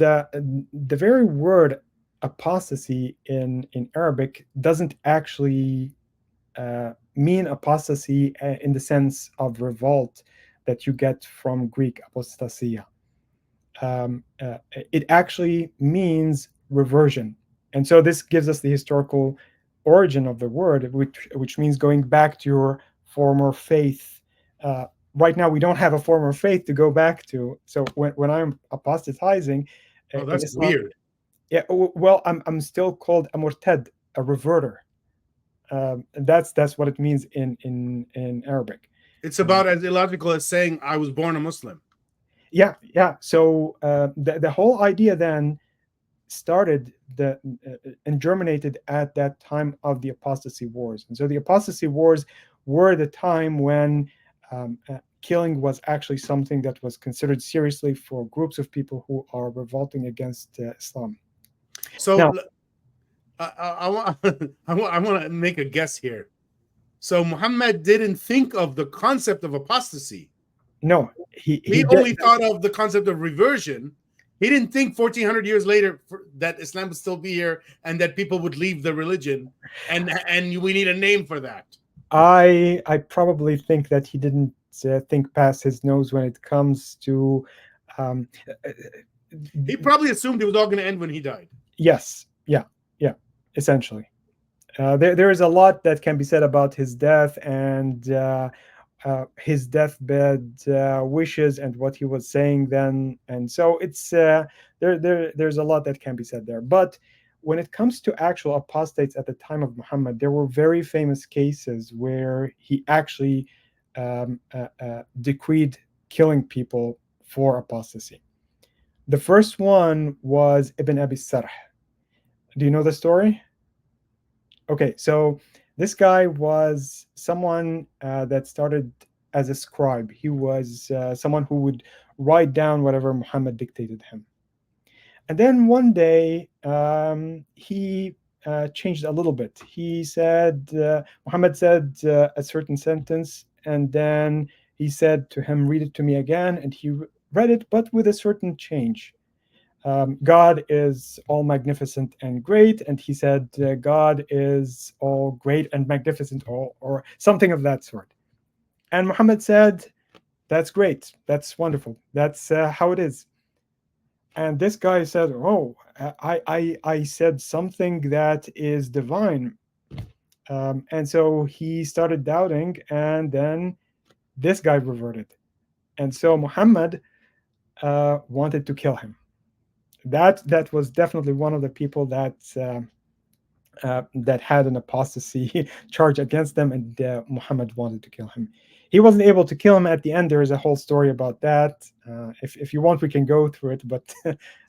the very word apostasy in Arabic doesn't actually mean apostasy in the sense of revolt that you get from Greek apostasia. It actually means reversion. And so this gives us the historical origin of the word, which means going back to your former faith. Uh, right now, we don't have a former faith to go back to. So when I'm apostatizing Oh, in that's Islam, weird. yeah, well, I'm still called a murtad, a reverter. That's what it means in Arabic. It's Uh, about as illogical as saying I was born a Muslim. yeah, yeah. So the whole idea then started and germinated at that time of the apostasy wars. And so the apostasy wars were the time when killing was actually something that was considered seriously for groups of people who are revolting against Islam. So Now, I want I want to make a guess here. So Muhammad didn't think of the concept of apostasy. no, he He did. only thought of the concept of reversion. He didn't think 1400 years later that Islam would still be here and that people would leave the religion, and we need a name for that. I probably think that he didn't think past his nose when it comes to um, uh, He probably assumed it was all going to end when he died. yes, yeah, yeah, essentially. There is a lot that can be said about his death and his deathbed wishes and what he was saying then, and so it's there's a lot that can be said there. But when it comes to actual apostates at the time of Muhammad, there were very famous cases where he actually decreed killing people for apostasy. The first one was Ibn Abi Sarh. Do you know the story? Okay, so this guy was someone that started as a scribe. He was someone who would write down whatever Muhammad dictated him. And then one day he changed a little bit. He said, Muhammad said a certain sentence, and then he said to him, read it to me again. And he read it, but with a certain change. God is all magnificent and great. And he said, God is all great and magnificent, or something of that sort. And Muhammad said, that's great. That's wonderful. That's how it is. And this guy said, oh, I said something that is divine. And so he started doubting, and then this guy reverted. And so Muhammad wanted to kill him. That was definitely one of the people that had an apostasy charge against them, and Muhammad wanted to kill him. He wasn't able to kill him at the end. There is a whole story about that. If you want, we can go through it. But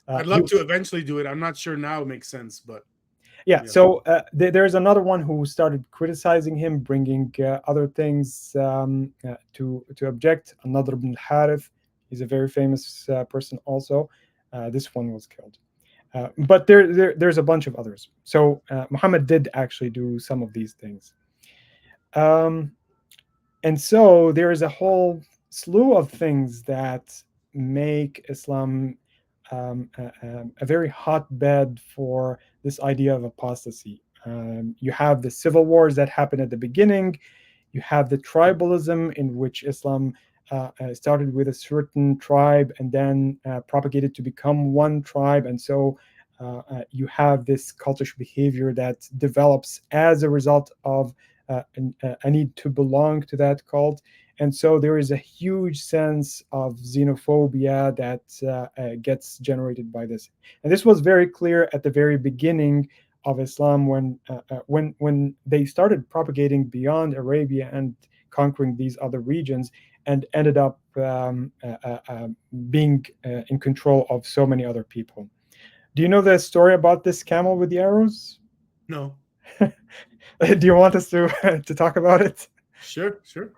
I'd he, love to eventually do it. I'm not sure now it makes sense, but yeah. yeah. So there's another one who started criticizing him, bringing other things to object. Another Ibn Harith. He's a very famous person also. This one was killed. But there's a bunch of others. So Muhammad did actually do some of these things. Um, and so there is a whole slew of things that make Islam a very hotbed for this idea of apostasy. You have the civil wars that happen at the beginning. You have the tribalism in which Islam started with a certain tribe and then propagated to become one tribe. And so you have this cultish behavior that develops as a result of a need to belong to that cult. And so there is a huge sense of xenophobia that gets generated by this. And this was very clear at the very beginning of Islam when they started propagating beyond Arabia and conquering these other regions and ended up being in control of so many other people. Do you know the story about this camel with the arrows? No. Do you want us to to talk about it? Sure, sure.